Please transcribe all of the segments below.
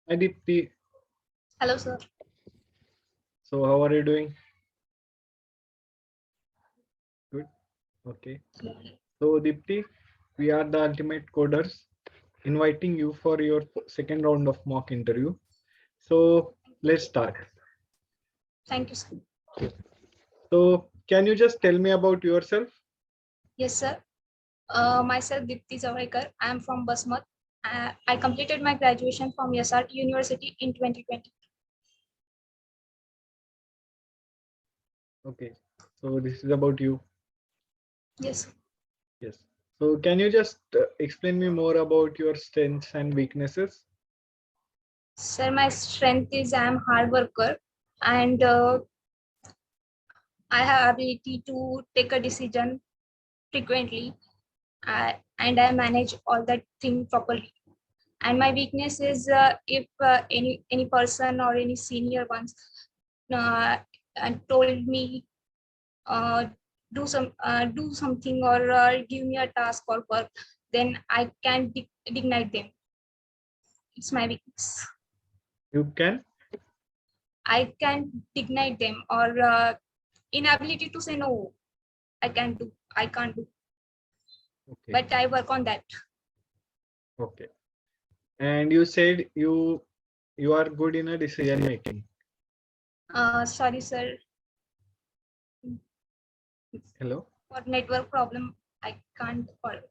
Hi Deepti. Hello, sir. So how are you doing? Good. Okay. So Deepti, we are the ultimate coders, inviting you for your second round of mock interview. So let's start. Thank you, sir. So can you just tell me about yourself? Yes, sir. Myself, Deepti. I am from Basmat. I completed my graduation from SRT University in 2020. Okay. So this is about you. Yes, sir. Yes. So can you just explain me more about your strengths and weaknesses? Sir, my strength is I am hard worker and I have ability to take a decision frequently and I manage all that thing properly. And my weakness is if any person or any senior ones uh, told me uh, do something or give me a task or work, then I can deny them. It's my weakness. You can. I can deny them or inability to say no. I can't do, Okay. but I work on that. Okay. And you said you are good in a decision making. Sorry, sir, Hello. for network problem, I can't follow.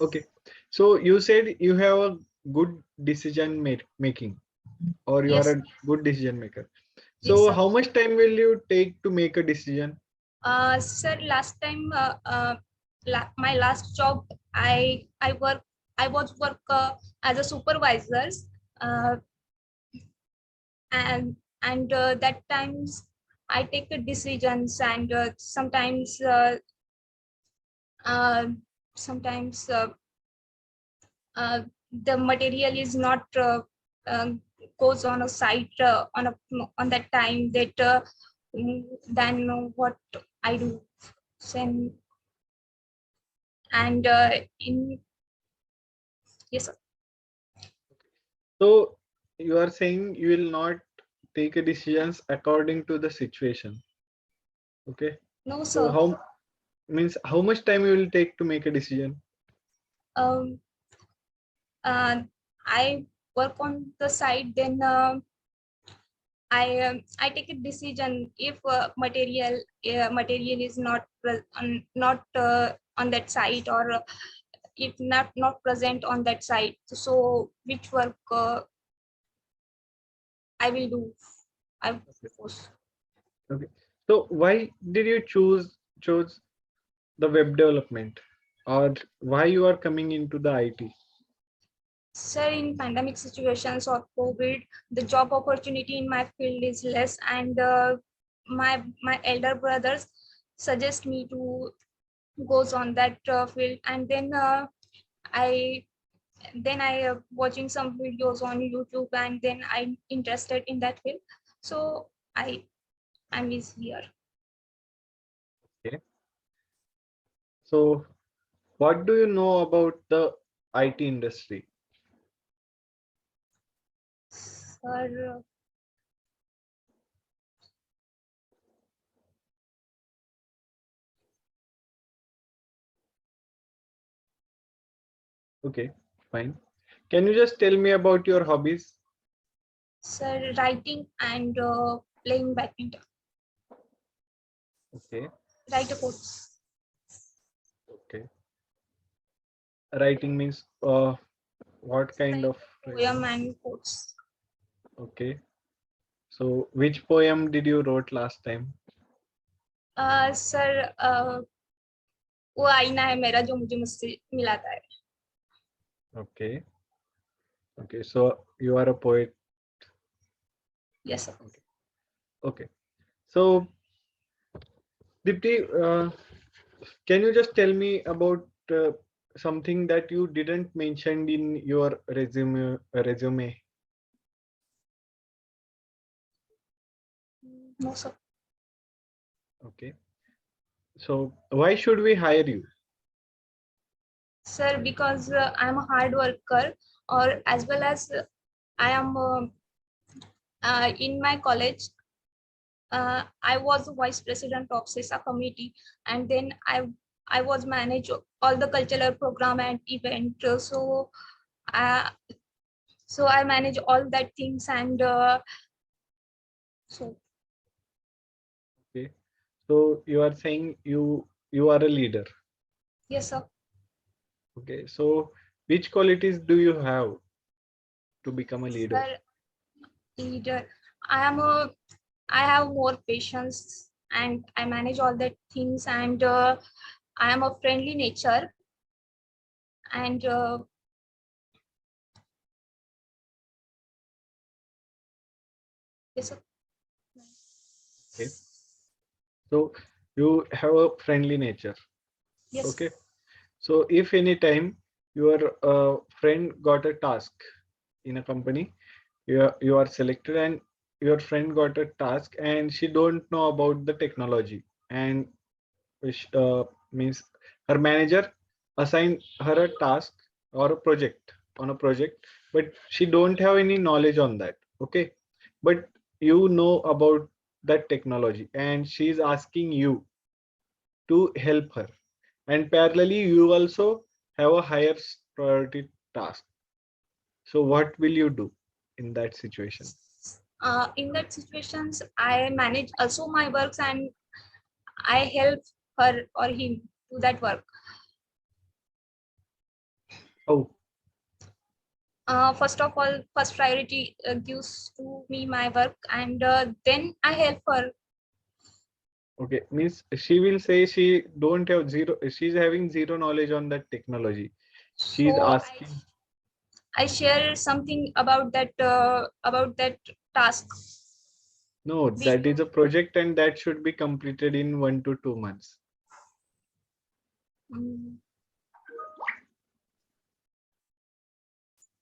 Okay. So you said you have a good decision making, or you are Yes, a good decision maker. yes, So sir. how much time will you take to make a decision? Sir, last time, my last job, I was work as a supervisor, uh, and that times I take the decisions, and uh, sometimes uh, the material is not goes on a site on that time that then what I do. Then and in yes, sir. So you are saying you will not take a decisions according to the situation. Okay. No, So sir. how means how much time you will take to make a decision? Um, I work on the site, then I take a decision if material is not on that site or if not present on that site. So which work I will do. I Okay. suppose. Okay. So why did you choose the web development, or why you are coming into the IT? Sir, in pandemic situations or COVID, the job opportunity in my field is less, and my elder brothers suggest me to goes on that field, and I then I watching some videos on YouTube, and then I'm interested in that field. So I'm is here. Okay. So what do you know about the IT industry? Sir, Okay, fine. Can you just tell me about your hobbies? sir, writing and playing badminton. Okay, Write a quotes. okay. Writing means what kind Write of a writing? poem and quotes. Okay. So which poem did you wrote last time? Sir वो आईना है मेरा जो मुझे मुझसे मिलाता है. Okay. Okay. So you are a poet. Yes, sir. Okay. Okay. So Dipti, can you just tell me about something that you didn't mention in your resume? No, sir. Okay. So why should we hire you? Sir, because I'm a hard worker, or as well as I am in my college. I was vice president of CESA committee, and then I was manage all the cultural program and event. Uh, so I manage all that things, and so Okay. So you are saying you are a leader. yes, sir. Okay. So which qualities do you have to become a leader? Sir, leader. I am a. I have more patience, and I manage all that things, and I am a friendly nature, and yes, sir. Okay. So you have a friendly nature. Yes. Okay. So if any time your friend got a task in a company, you are selected and your friend got a task and she don't know about the technology, and which means her manager assign her a task or a project on a project, but she don't have any knowledge on that. Okay, but you know about that technology and she is asking you to help her, and parallelly you also have a higher priority task. So what will you do in that situation? In that situations, I manage also my works, and I help her or him do that work. Oh, First of all, first priority gives to me my work, and then I help her. okay. Means she will say she don't have zero. She's having zero knowledge on that technology. She's So asking. I share something about that task. No, We that is a project and that should be completed in 1 to 2 months. mm,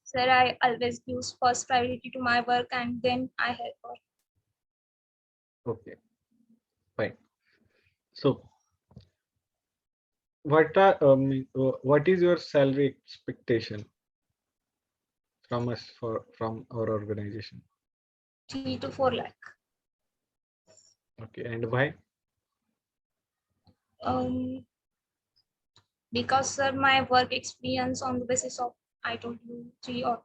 sir, I always gives first priority to my work, and then I help her. Okay, fine. So what is your salary expectation from us for from our organization? 3 to 4 lakh. Okay, and why? Um, because sir, my work experience on the basis of I told you 3 or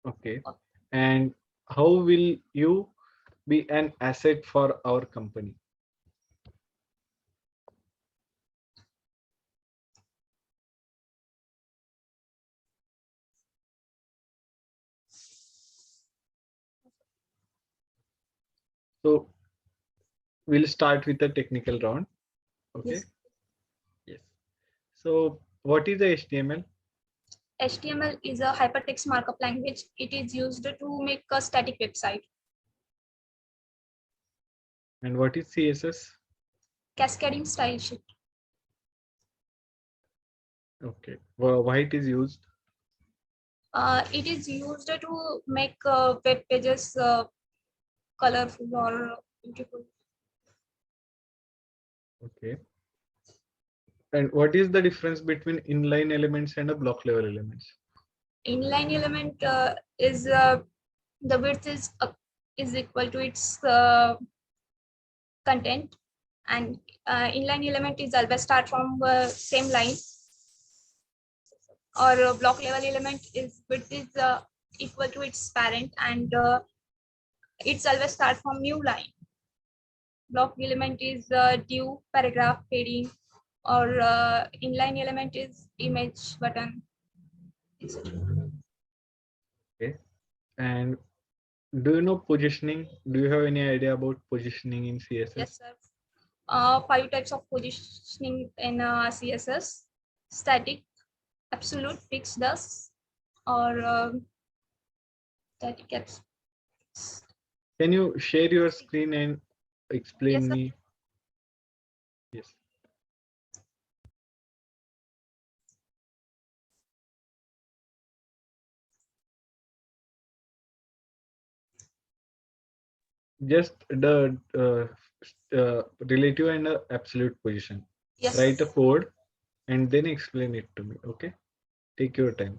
4. Okay, and how will you be an asset for our company? So we'll start with the technical round. Okay. Yes. Yes. So what is the HTML HTML is a hypertext markup language. It is used to make a static website. and what is CSS? Cascading style sheet. Okay. Well, why it is used? It is used to make web pages colorful or beautiful. Okay. And what is the difference between inline elements and a block level elements? Inline element is the width is equal to its content, and inline element is always start from same line, or block level element is width is equal to its parent, and it's always start from new line. Block element is div, paragraph, heading, or inline element is image, button, etc. Okay. And do you know positioning? Do you have any idea about positioning in Yes, CSS? sir. 5 types of positioning in CSS: static, absolute, fixed, thus, or static apps. Can you share your screen and Yes, explain sir. me? Yes. Just the relative and absolute position. Yes, sir. Write a code and then explain it to me. Okay. Take your time.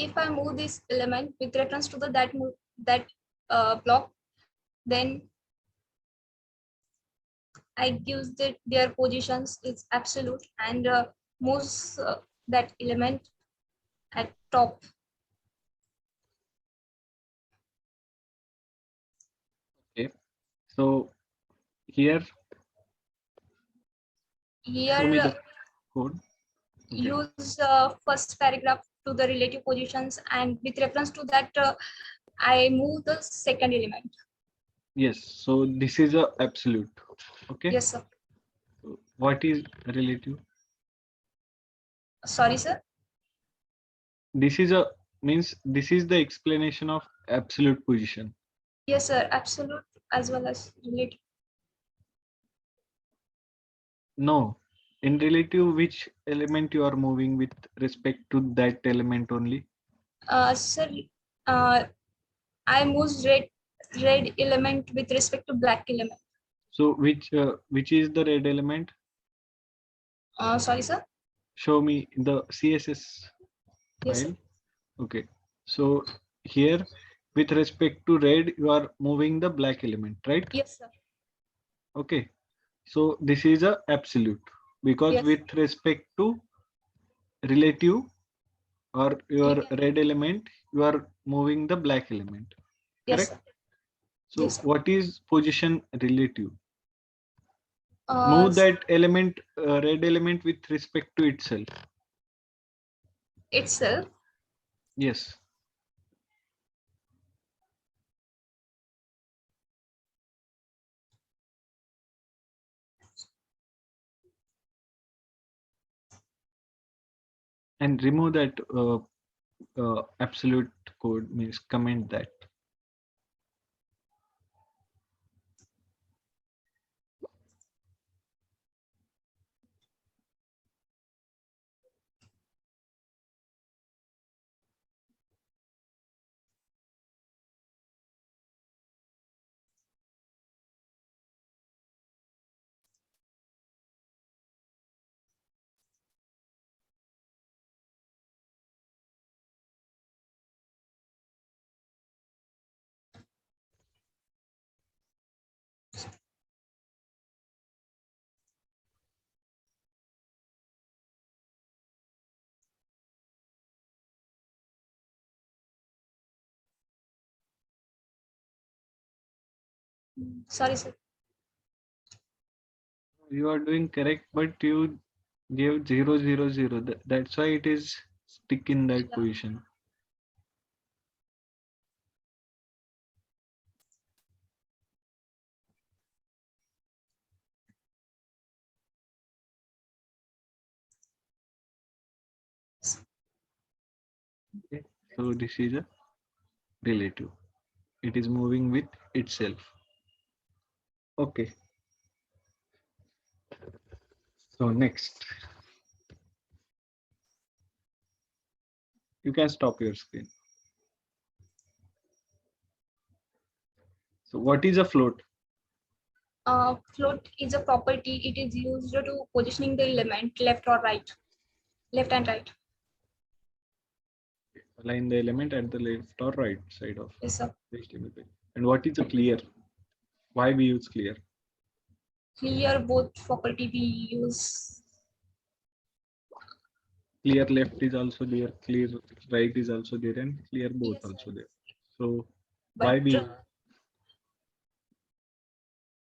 if I move this element with reference to that block, then I gives that their positions is absolute and moves that element at top. Okay. So here, show me Here the code. Okay. use first paragraph to the relative positions, and with reference to that, I move the second element. Yes. So this is a absolute. Okay. Yes, sir. So what is relative? Sorry, sir. This is a means this is the explanation of absolute position. Yes, sir. Absolute as well as relative. No. In relative, which element you are moving with respect to that element only? Sir, uh, I move red element with respect to black element. So which is the red element? Sorry, sir. Show me the CSS Yes, sir. file. Okay. So here with respect to red, you are moving the black element, right? Yes, sir. Okay. So this is a absolute because Yes. with respect to relative or your Yeah. red element, you are moving the black element, Yes, correct? sir. So Yes, sir. what is position relative? Uh, Move that element, red element with respect to itself. Itself. Yes. And remove that absolute code means comment that. Sorry, sir. You are doing correct, but you gave 0 0 0. That's why it is stick in that Yeah. position. Okay. So this is a relative. It is moving with itself. Okay. So next, you can stop your screen. So what is a float? Float is a property. It is used to positioning the element left or right, left and right. Align the element at the left or right side of Yes, sir. the HTML page. And what is a clear? Why we use clear? Clear both property we use. Clear left is also there, clear right is also there, and clear both Yes, sir. also there. So But why we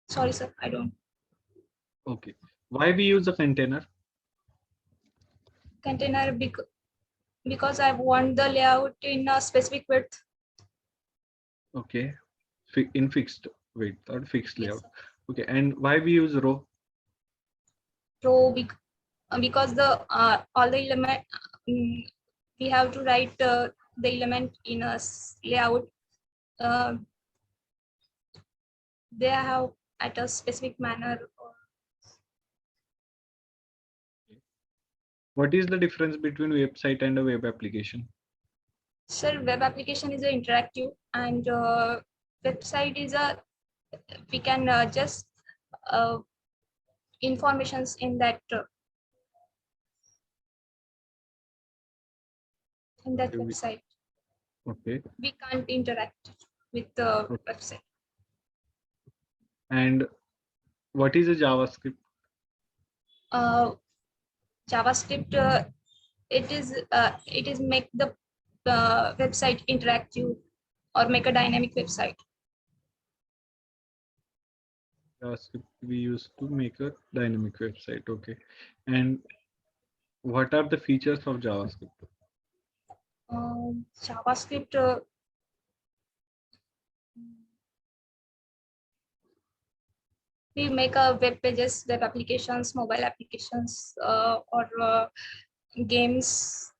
sorry, sir. I don't. okay? Why we use a container? Container because I want the layout in a specific width. Okay, in fixed width or fixed Yes, layout. sir. Okay, and why we use row? Row because the all the element we have to write the element in a layout. Uh, they have at a specific manner. What is the difference between website and a web application? Sir, web application is a interactive, and website is a we can just uh, informations in that Okay, website. Okay. We can't interact with the Okay. website. And what is a JavaScript? Uh, JavaScript, it is make the website interactive or make a dynamic website. JavaScript we use to make a dynamic website. Okay. And what are the features of JavaScript? JavaScript, we make a web pages, web applications, mobile applications, or games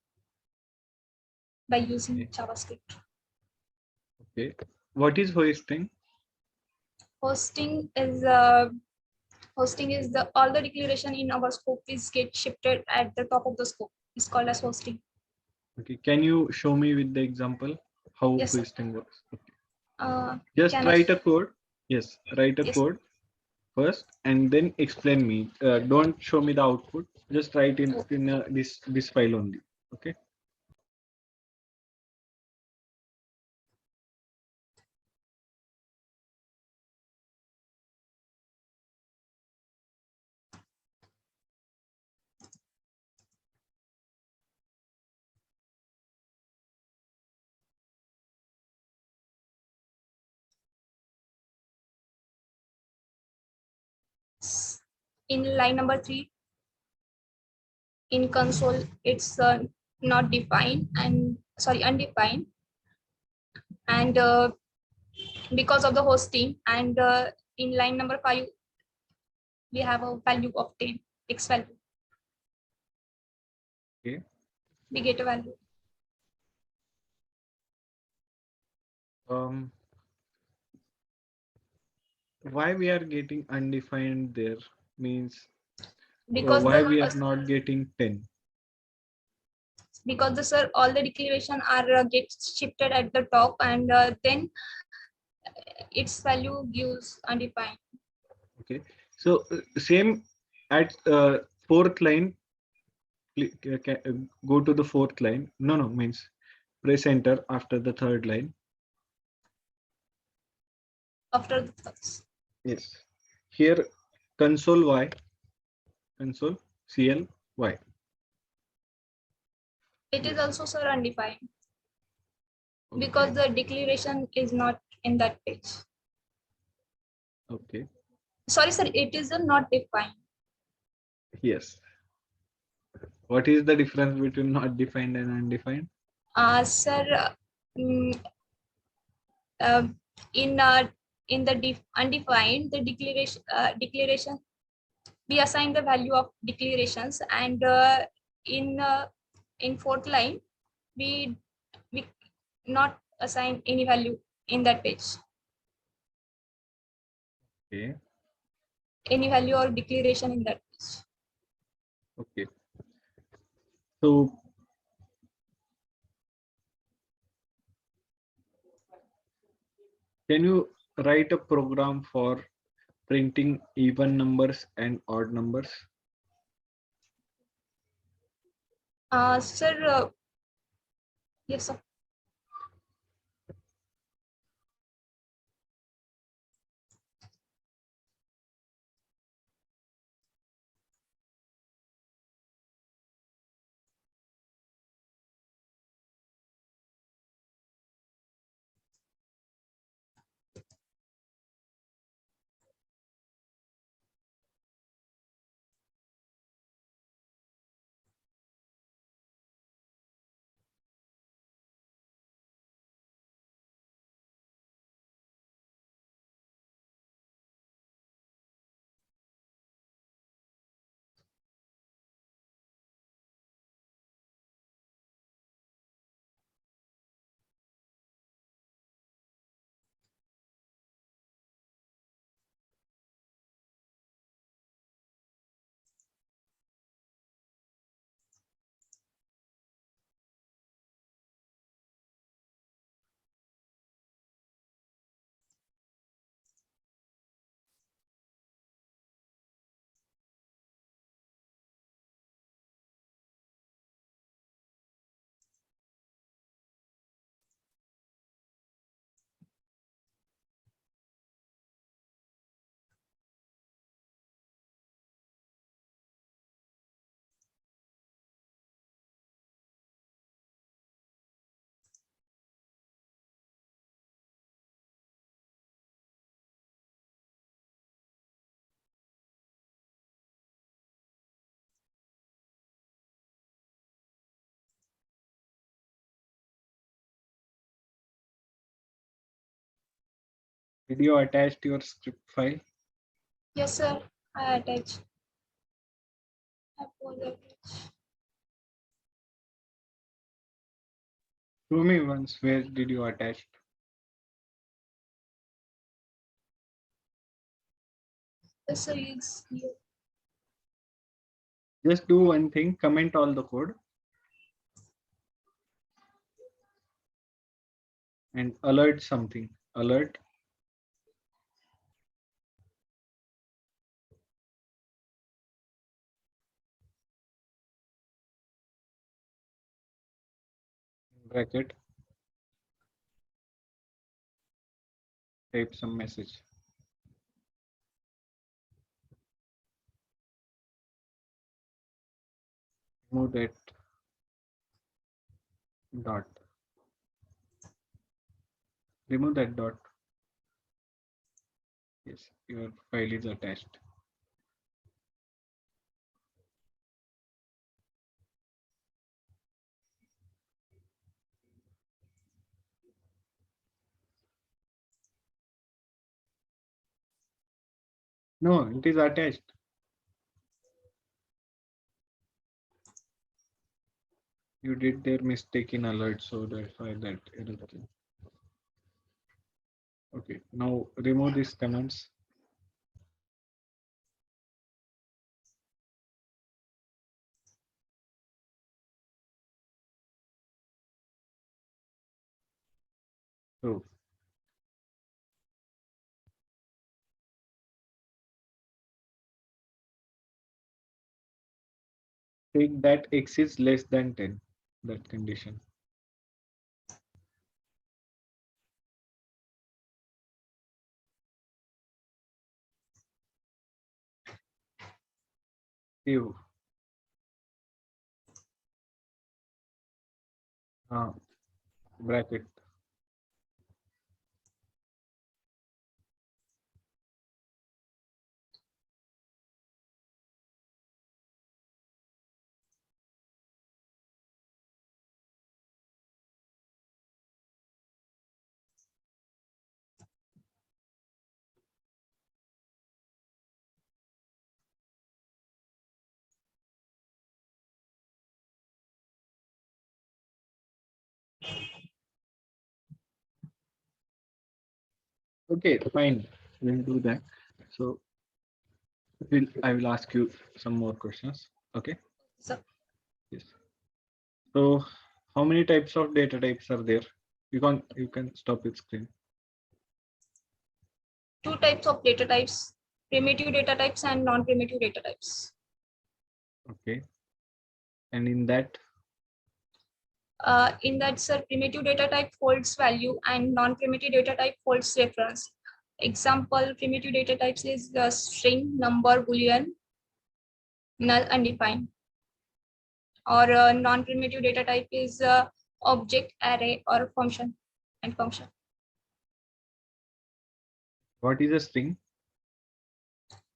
by using Okay. JavaScript. Okay. What is hosting? Hosting is hosting is the all the declaration in our scope is get shifted at the top of the scope. It's called as hosting. Okay. Can you show me with the example how Yes, sir. hosting works? Okay. Just Can I? write a code. Yes, write a Yes. code first and then explain me. Don't show me the output. Just write in this file only. Okay. In line number 3, in console, it's not defined and sorry undefined, and because of the hosting, and in line number 5, we have a value of 10 x value. Okay. We get a value. Um, why we are getting undefined there means because why we the are not getting 10. because the sir all the declaration are get shifted at the top, and then its value gives undefined. Okay. So same at fourth line. Go to the fourth line. No, no, means press enter after the third line. After the thirds, Yes. Here console y, console cl y. it is Yes. also sir undefined because Okay. the declaration is not in that page. Okay. Sorry sir, it is not defined. Yes. What is the difference between not defined and undefined? Sir, mm, uh, in uh, in the undefined, the declaration, we assign the value of declarations, and in uh, in fourth line, we we not assign any value in that page, Okay. any value or declaration in that page. Okay. So can you write a program for printing even numbers and odd numbers? Sir, yes sir. Did you attach your script file? Yes, sir. I attach. I pause attach. Show me once where did you attach? Yes, sir. It's here. Just do one thing, comment all the code and alert something. Alert. Bracket. Type some message. Remove that dot. Remove that dot. Yes, your file is attached. No, it is attached. You did their mistake in alert, so that's why that error came. Okay, now remove these comments. So take that x is less than 10, that condition. Save. Bracket. Okay, fine. We'll do that. So I will ask you some more questions. Okay. So, Yes. So how many types of data types are there? You can stop your screen. two types of data types: primitive data types and non-primitive data types. Okay. And in that, In that, sir, primitive data type holds value and non-primitive data type holds reference. Example, primitive data types is the string, number, boolean, null, undefined. Or non-primitive data type is object, array, or function and function. what is a string?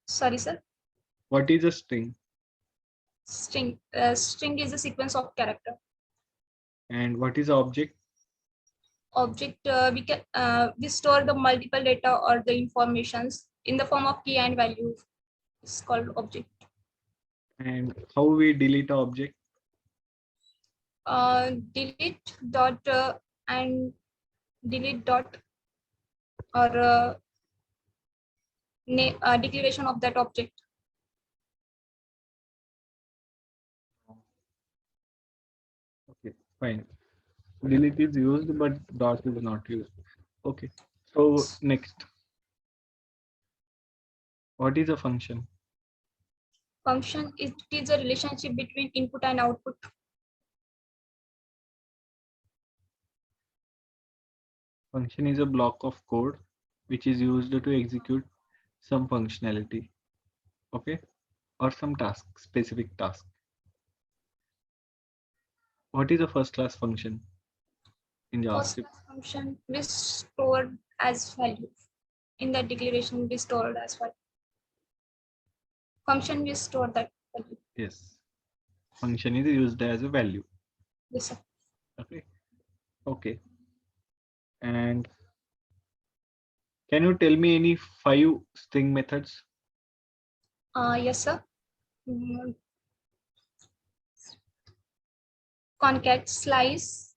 Sorry, sir. What is a string? String. String is a sequence of character. And what is an object? Object, we store the multiple data or the informations in the form of key and value. It's called object. And how we delete an object? Delete dot and delete dot or declaration of that object. Okay, fine. Delete is used, but dot is not used. Okay. So next, what is a function? Function is a relationship between input and output. Function is a block of code which is used to execute some functionality. Okay. Or some task, specific task. What is a first class function in First JavaScript? function is stored as value. In that declaration, we stored as value. Function we store that value. Yes. Function is used as a value. Yes, sir. Okay. Okay. And Can you tell me any 5 string methods? Yes, sir. Mm, Concat slice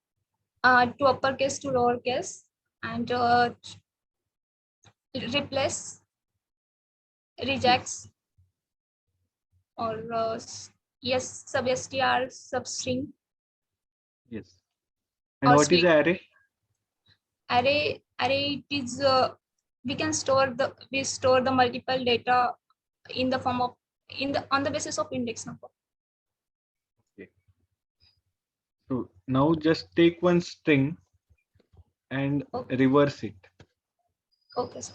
to uppercase to lowercase, and replace, Yes. rejects, or yes, sub-str, substring, Yes. And or what is switch. the array? Array, it is we store the multiple data in the form of, on the basis of index number. Okay. So now just take one string and Okay, reverse it. okay, sir.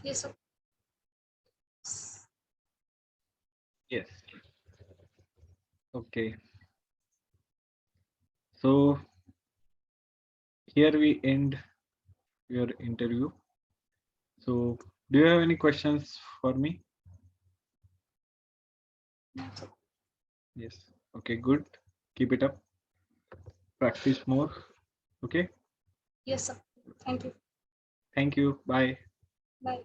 Yes, sir. Yes. Okay. So here we end your interview. So do you have any questions for me? Yes. Okay, good. Keep it up. Practice more. Okay. Yes, sir. Thank you. Thank you. Bye. Bye.